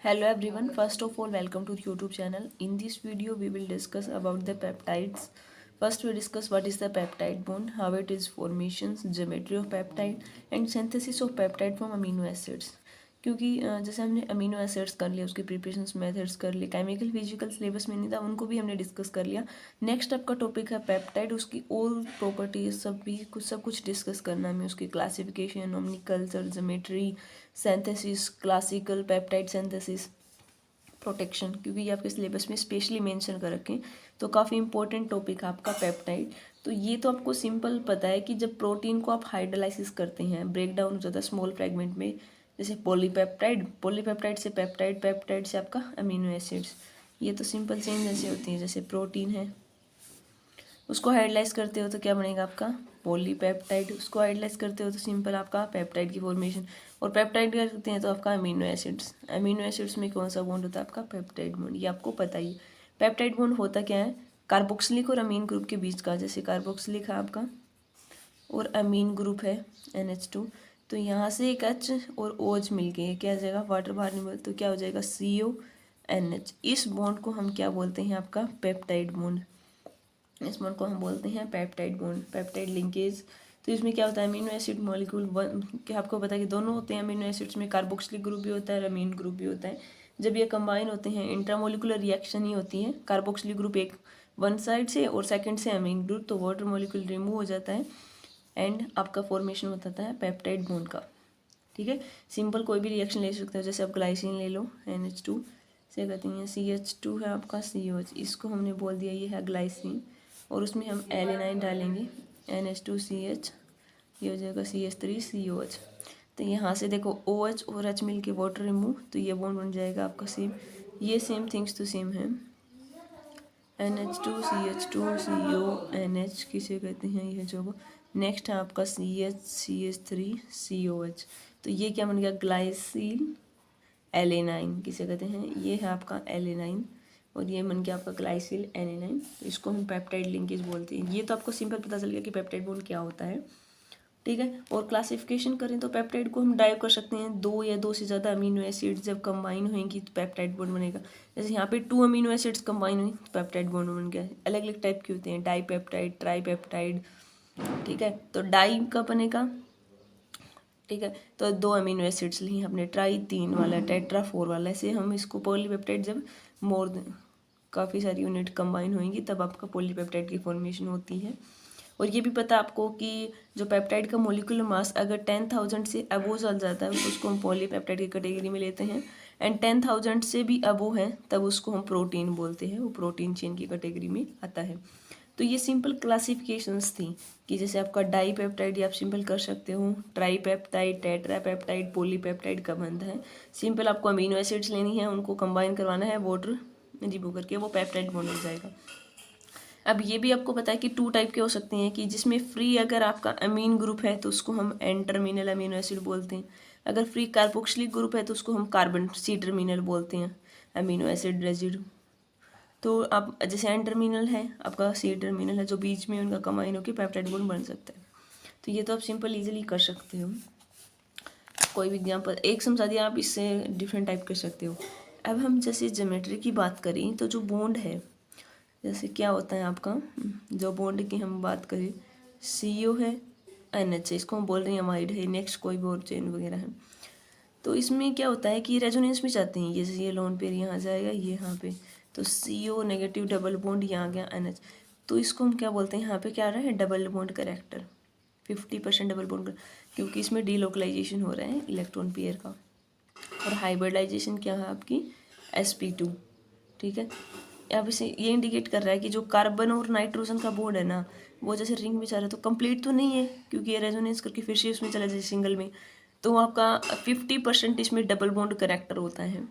Hello everyone, first of all welcome to the YouTube channel. In this video we will discuss about the peptides. First we discuss what is the peptide bond, how it is formations, geometry of peptide and synthesis of peptide from amino acids. क्योंकि जैसे हमने amino acids कर लिया, उसके preparation methods कर लिए, chemical physical syllabus में नहीं था, उनको भी हमने डिस्कस कर लिया. नेक्स्ट आपका टॉपिक है पेप्टाइड, उसकी ऑल प्रॉपर्टीज सब कुछ डिस्कस करना है हमें, उसकी classification, nomenclature, geometry, synthesis, classical peptide synthesis, protection, क्योंकि ये आपके सिलेबस में स्पेशली मेंशन कर रखें. तो काफ़ी इंपॉर्टेंट टॉपिक है आपका पेप्टाइड. तो ये तो आपको सिंपल पता है कि जब प्रोटीन को आप हाइड्रोलाइसिस करते हैं, ब्रेक डाउन हो जाता है स्मॉल फ्रेगमेंट में, जैसे पॉलीपेप्टाइड से पेप्टाइड, पेप्टाइड से आपका अमीनो एसिड्स. ये तो सिंपल चेंज ऐसे होती है, जैसे प्रोटीन है उसको हाइड्रोलाइज करते हो तो क्या बनेगा आपका पॉलीपेप्टाइड, उसको हाइड्रोलाइज करते हो तो सिंपल आपका पेप्टाइड की फॉर्मेशन, और पेप्टाइड करते हैं तो आपका अमीनो एसिड्स. अमीनो एसिड्स में कौन सा बॉन्ड होता है आपका पेप्टाइड बॉन्ड, ये आपको पता ही. पेप्टाइड बॉन्ड होता क्या है, कार्बोक्सिलिक और अमीन ग्रुप के बीच का. जैसे कार्बोक्सिलिक है आपका और अमीन ग्रुप है NH2, तो यहाँ से एक H और OH मिल गए, क्या हो जाएगा, वाटर बाहर निकल तो क्या हो जाएगा CONH. इस बॉन्ड को हम क्या बोलते हैं आपका पेप्टाइड बॉन्ड. इस बॉन्ड को हम बोलते हैं पेप्टाइड बॉन्ड, पेप्टाइड लिंकेज. तो इसमें क्या होता है, अमीनो एसिड मॉलिक्यूल वन, क्या आपको पता है कि दोनों होते हैं अमीनो एसिड्स में, कार्बोक्सिलिक ग्रुप भी होता है और अमीन ग्रुप भी होता है. जब ये कंबाइन होते हैं इंट्रामोलिकुलर रिएक्शन ही होती है, कार्बोक्सिलिक ग्रुप एक वन साइड से और सेकंड से अमीन ग्रुप, तो वाटर मॉलिक्यूल रिमूव हो जाता है एंड आपका फॉर्मेशन होता है पेप्टाइड बॉन्ड का. ठीक है, सिंपल कोई भी रिएक्शन ले सकते हो, जैसे आप ग्लाइसिन ले लो, NH2 से कहते हैं CH2 है आपका COH, इसको हमने बोल दिया ये है ग्लाइसिन, और उसमें हम एलेनाइन डालेंगे NH2CH, ये हो जाएगा CH3COH. तो यहाँ से देखो OH और H मिल के वाटर रिमूव, तो ये बॉन्ड बन जाएगा आपका सेम. ये सेम थिंग्स तो सेम है, NH2CH2CONH किसे कहते हैं, ये जो नेक्स्ट है आपका CH3COH. तो ये क्या बन गया, ग्लाइसिल एलेनाइन किसे कहते हैं, ये है आपका एलेनाइन, और ये बन गया आपका ग्लाइसिल एलेनाइन. तो इसको हम पेप्टाइड लिंकेज बोलते हैं. ये तो आपको सिंपल पता चल गया कि पेप्टाइड बॉन्ड क्या होता है. ठीक है, और क्लासिफिकेशन करें तो पेप्टाइड को हम डाइव कर सकते हैं, दो या दो से ज़्यादा अमीनो एसिड्स जब कंबाइन होंगी तो पेप्टाइड बॉन्ड बनेगा. जैसे यहाँ पे 2 अमीनो एसिड्स कंबाइन हुई तो पेप्टाइड बॉन्ड बन गया. अलग अलग टाइप के होते हैं, डाई पेप्टाइड, ट्राई पेप्टाइड. ठीक है, तो डाई का बनेगा, ठीक है, तो 2 अमीनो एसिड्स लिए हमने, ट्राई 3 वाला, टेट्रा 4 वाला. ऐसे हम इसको पॉलीपेप्टाइड जब मोर काफ़ी सारी यूनिट कंबाइन होंगी तब आपका पॉलीपेप्टाइड की फॉर्मेशन होती है. और ये भी पता आपको कि जो पेप्टाइड का मोलिकुलर मास अगर 10,000 से अबो चल जाता है तो उसको हम पॉलीपेप्टाइड की कैटेगरी में लेते हैं, एंड 10,000 से भी अबो है तब उसको हम प्रोटीन बोलते हैं, वो प्रोटीन चेन की कैटेगरी में आता है. तो ये सिंपल क्लासिफिकेशंस थी कि जैसे आपका डाई पेप्टाइड ये आप सिंपल कर सकते हो, try peptide, tetra peptide, polypeptide का बंध है. सिंपल आपको अमीनो एसिड्स लेनी है, उनको कंबाइन करवाना है वाटर रिमूव करके, वो पेप्टाइड बॉन्ड हो जाएगा. अब ये भी आपको पता है कि 2 टाइप के हो सकते हैं, कि जिसमें फ्री अगर आपका अमीन ग्रुप है तो उसको हम एन टर्मिनल अमीनो एसिड बोलते हैं, अगर फ्री कार्बोक्सिलिक ग्रुप है तो उसको हम कार्बन सी टर्मिनल बोलते हैं अमीनो एसिड रेजिडू. तो आप जैसे एन टर्मिनल है आपका, सी टर्मिनल है, जो बीच में उनका कंबाइन होकर पेप्टाइड बॉन्ड बन सकता है. तो ये तो आप सिंपल इजीली कर सकते हो. कोई भी एग्जाम्पल एक समझा दिया, आप इससे डिफरेंट टाइप कर सकते हो. अब हम जैसे ज्योमेट्री की बात करें तो जो बॉन्ड है, जैसे क्या होता है आपका, जो बॉन्ड की हम बात करें, CO है, NH है, इसको हम बोल रहे हैं अमाइड है. नेक्स्ट कोई भी और चेन वगैरह है, तो इसमें क्या होता है कि रेजोनेंस में जाते हैं, जैसे ये लोन पेयर यहाँ जाएगा, ये यहाँ पे, तो CO नेगेटिव डबल बॉन्ड यहाँ गया NH, तो इसको हम क्या बोलते हैं, यहाँ पे क्या आ रहा है, double bond character, 50% double bond, क्योंकि इसमें डीलोकलाइजेशन हो रहा है इलेक्ट्रॉन पेयर का. और हाइब्रिडाइजेशन क्या है आपकी, sp2. ठीक है, अब इसे ये इंडिकेट कर रहा है कि जो कार्बन और नाइट्रोजन का बॉन्ड है ना, वो जैसे रिंग में जा रहा है तो कंप्लीट तो नहीं है, क्योंकि ये रेजोनेंस करके फिर से उसमें चला जाए सिंगल में, तो आपका 50% इसमें डबल बॉन्ड करेक्टर होता है,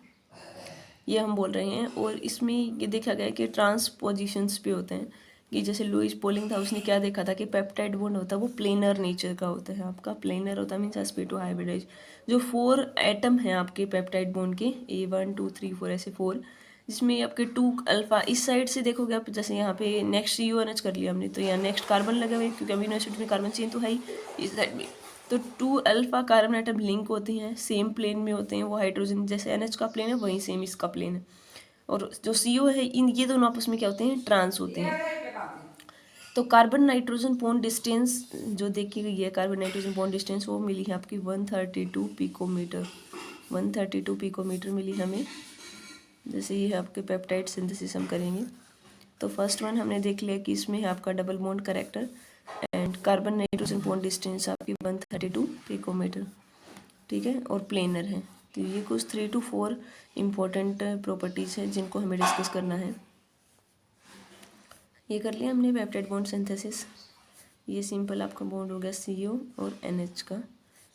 ये हम बोल रहे हैं. और इसमें ये देखा गया है कि ट्रांसपोजिशंस भी होते हैं, कि जैसे लुइस पोलिंग था, उसने क्या देखा था कि पेप्टाइड बॉन्ड होता है वो प्लेनर नेचर का होता है आपका, प्लेनर होता है मीन्स sp2 हाइब्रिडाइज. जो 4 एटम हैं आपके पेप्टाइड बॉन्ड के, A1 2 3 4 ऐसे 4, जिसमें आपके 2 अल्फा इस साइड से देखोगे आप, जैसे यहाँ पे नेक्स्ट CONH कर लिया हमने, तो यहाँ नेक्स्ट कार्बन लगा हुआ है, क्योंकि अमीनो एसिड में कार्बन चेन तो है ही इस साइड में, तो 2 अल्फा कार्बन एटम लिंक होते हैं, सेम प्लेन में होते हैं, वो हाइड्रोजन जैसे NH का प्लेन है वहीं सेम इसका प्लेन है। और जो CO है, इन ये दोनों आपस में क्या होते हैं, ट्रांस होते हैं। तो कार्बन नाइट्रोजन बॉन्ड डिस्टेंस जो देखी गई है, कार्बन नाइट्रोजन बॉन्ड डिस्टेंस वो मिली है आपकी 132 पिकोमीटर, 132 पिकोमीटर मिली हमें। जैसे ये आपके पेप्टाइड सिंथेसिस हम करेंगे तो फर्स्ट वन हमने देख लिया कि इसमें है आपका double bond character and carbon nitrogen bond distance आपकी 132 पिकोमीटर, ठीक है, और प्लेनर है। तो ये कुछ 3 to 4 इम्पोर्टेंट प्रॉपर्टीज़ हैं जिनको हमें डिस्कस करना है। ये कर लिया हमने पेप्टाइड बॉन्ड सिंथेसिस। ये सिंपल आपका बॉन्ड हो गया CO और NH का,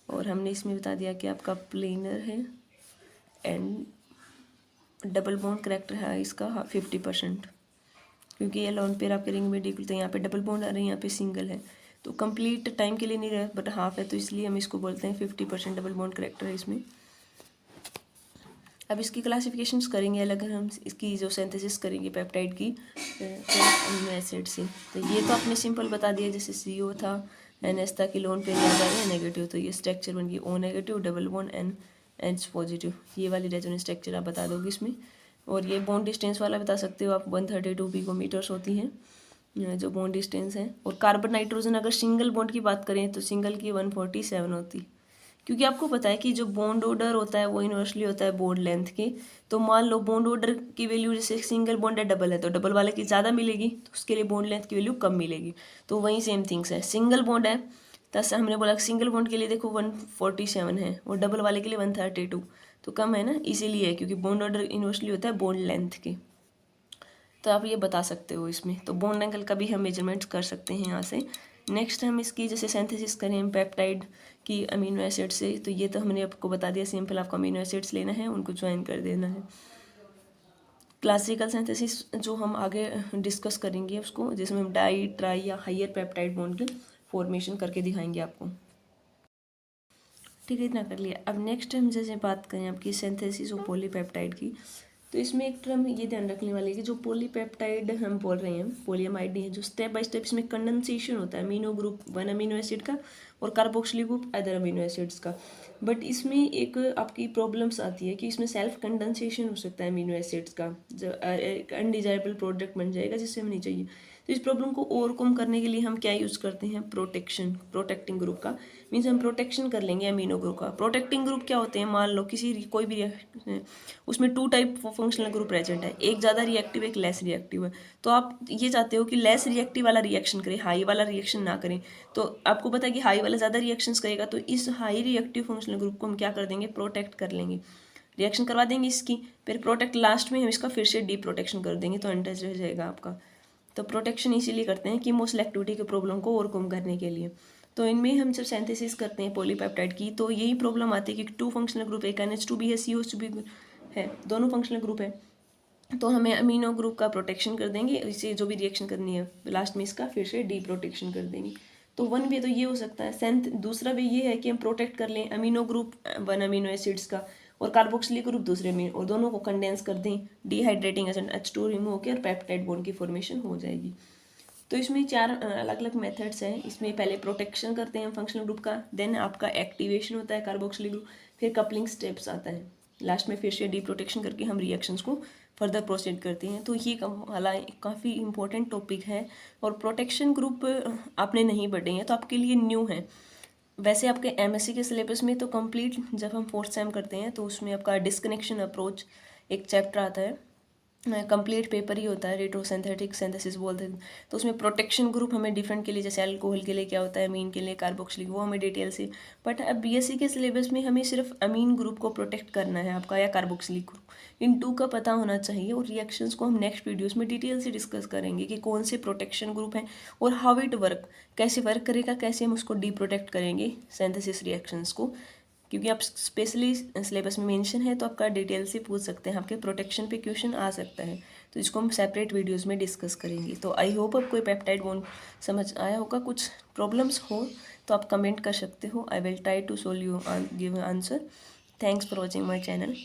और हमने इसमें बता दिया कि आपका प्लेनर है एंड डबल बॉन्ड करेक्टर है इसका 50%, क्योंकि ये लोन पेयर आपके रिंग में डिक्रिप्ट है, यहाँ पे डबल बॉन्ड आ रहे हैं, यहाँ पे सिंगल है, तो कंप्लीट टाइम के लिए नहीं रहा बट हाफ है, तो इसलिए हम इसको बोलते हैं 50% डबल बॉन्ड करेक्टर है इसमें। अब इसकी क्लासिफिकेशंस करेंगे अलग, हम इसकी जो सिंथेसिस करेंगे पेप्टाइड की अमीनो एसिड से। तो ये तो आपने सिंपल बता दिया, जैसे CO था, NH था कि लोन पेयर याद आ रहे हैं नेगेटिव, तो ये स्ट्रक्चर बन गई O negative double bond NH positive, ये वाली रेजोनेंस स्ट्रक्चर आप बता दोगे इसमें। और ये बॉन्ड डिस्टेंस वाला बता सकते हो आप, 132 पिकोमीटर्स होती हैं जो बॉन्ड डिस्टेंस है। और कार्बन नाइट्रोजन अगर सिंगल बॉन्ड की बात करें तो सिंगल की 147 होती, क्योंकि आपको पता है कि जो बॉन्ड ऑर्डर होता है वो इनवर्सली होता है बॉन्ड लेंथ के। तो मान लो बॉन्ड ऑर्डर की वैल्यू जैसे सिंगल बॉन्ड है डबल है, तो डबल वाले की ज़्यादा मिलेगी, तो उसके लिए बॉन्ड लेंथ की वैल्यू कम मिलेगी। तो वही सेम थिंग्स है, सिंगल बॉन्ड है तो हमने बोला सिंगल बॉन्ड के लिए देखो 147 है और डबल वाले के लिए 132, तो कम है ना, इसीलिए है क्योंकि बॉन्ड ऑर्डर इनवर्सली होता है बॉन्ड लेंथ के। तो आप ये बता सकते हो इसमें। तो बॉन्ड एंगल का भी हम मेजरमेंट कर सकते हैं यहाँ से। नेक्स्ट हम इसकी जैसे सिंथेसिस करें पेप्टाइड की अमीनो एसिड से, तो ये तो हमने आपको बता दिया, सिंपल आपको अमीनो एसिड्स लेना है, उनको ज्वाइन कर देना है। क्लासिकल सिंथेसिस जो हम आगे डिस्कस करेंगे उसको, जिसमें हम डाई ट्राई या हायर पेप्टाइड बॉन्ड की फॉर्मेशन करके दिखाएंगे आपको, ठीक है, इतना कर लिया। अब नेक्स्ट हम जैसे बात करें आपकी सिंथेसिस और पॉलीपेप्टाइड की, तो इसमें एक टर्म ये ध्यान रखने वाली है कि जो पॉलीपेप्टाइड हम बोल रहे हैं, पॉलीएमाइड नहीं है, जो स्टेप बाय स्टेप इसमें कंडेंसेशन होता है अमीनो ग्रुप 1 अमीनो एसिड का और carboxylic group other amino acids का। बट इसमें एक आपकी प्रॉब्लम्स आती है कि इसमें सेल्फ कंडेंसेशन हो सकता है अमीनो एसिड्स का, जो एक अनडिजायरेबल प्रोडक्ट बन जाएगा जिससे हमें नहीं चाहिए। तो इस प्रॉब्लम को ओवरकम करने के लिए हम क्या यूज़ करते हैं, प्रोटेक्टिंग ग्रुप का। मीन्स हम प्रोटेक्शन कर लेंगे अमीनो ग्रुप का। प्रोटेक्टिंग ग्रुप क्या होते हैं, मान लो किसी कोई भी उसमें 2 टाइप फंक्शनल ग्रुप प्रेजेंट है, एक ज़्यादा रिएक्टिव एक लेस रिएक्टिव है। तो आप ये चाहते हो कि लेस रिएक्टिव वाला रिएक्शन करे, हाई वाला रिएक्शन ना करें। तो आपको पता है कि हाई वाला ज़्यादा रिएक्शंस करेगा, तो इस हाई रिएक्टिव फंक्शनल ग्रुप को हम क्या कर देंगे, प्रोटेक्ट कर लेंगे, रिएक्शन करवा देंगे इसकी, फिर प्रोटेक्ट लास्ट में हम इसका फिर से डी प्रोटेक्शन कर देंगे, तो अनटच रह जाएगा आपका। तो प्रोटेक्शन इसीलिए करते हैं कि मोसेलेक्टिविटी के प्रॉब्लम को ओवरकम करने के लिए। तो इनमें हम जब सिंथेसिस करते हैं पॉलीपेप्टाइड की, तो यही प्रॉब्लम आती है कि 2 फंक्शनल ग्रुप, एक NH2 भी है, COH भी है, दोनों फंक्शनल ग्रुप है, तो हमें अमीनो ग्रुप का प्रोटेक्शन कर देंगे, इसे जो भी रिएक्शन करनी है लास्ट में इसका फिर से डी प्रोटेक्शन कर देंगे। तो 1 वे तो ये हो सकता है। दूसरा वे ये है कि हम प्रोटेक्ट कर लें अमीनो ग्रुप 1 अमीनो एसिड्स का और कार्बोक्सिलिक ग्रुप दूसरे में, और दोनों को कंडेंस कर दें, डिहाइड्रेटिंग एजेंट H2 रिमूव होकर और पेप्टाइड बॉन्ड की फॉर्मेशन हो जाएगी। तो इसमें 4 अलग अलग मेथड्स हैं। इसमें पहले प्रोटेक्शन करते हैं फंक्शनल ग्रुप का, देन आपका एक्टिवेशन होता है कार्बोक्सिलिक ग्रुप, फिर कपलिंग स्टेप्स आता है, लास्ट में फिर से डी प्रोटेक्शन करके हम रिएक्शंस को फर्दर प्रोसीड करते हैं। तो ये काफ़ी इंपॉर्टेंट टॉपिक है, और प्रोटेक्शन ग्रुप आपने नहीं पढ़े हैं तो आपके लिए न्यू है। वैसे आपके MSc के सिलेबस में तो कंप्लीट जब हम 4th सेम करते हैं तो उसमें आपका डिस्कनेक्शन अप्रोच एक चैप्टर आता है, कंप्लीट पेपर ही होता है, रेट्रोसिंथेटिक सिंथेसिस बोलते हैं। तो उसमें प्रोटेक्शन ग्रुप हमें डिफरेंट के लिए, जैसे अल्कोहल के लिए क्या होता है, अमीन के लिए कार्बोक्सिलिक, वो हमें डिटेल से। बट अब BSc के सिलेबस में हमें सिर्फ अमीन ग्रुप को प्रोटेक्ट करना है आपका, या कार्बोक्सिलिक ग्रुप, इन 2 का पता होना चाहिए। और रिएक्शंस को हम नेक्स्ट वीडियोस में डिटेल से डिस्कस करेंगे कि कौन से प्रोटेक्शन ग्रुप हैं और हाउ इट वर्क, कैसे वर्क करेगा, कैसे हम उसको डी प्रोटेक्ट करेंगे सिंथेसिस रिएक्शंस को। क्योंकि आप स्पेशली सिलेबस में मेंशन है तो आपका डिटेल से पूछ सकते हैं, आपके प्रोटेक्शन पे क्वेश्चन आ सकता है, तो इसको हम सेपरेट वीडियोस में डिस्कस करेंगे। तो आई होप आपको पेप्टाइड बॉन्ड समझ आया होगा। कुछ प्रॉब्लम्स हो तो आप कमेंट कर सकते हो, I will try to solve you give answer. Thanks for watching my channel.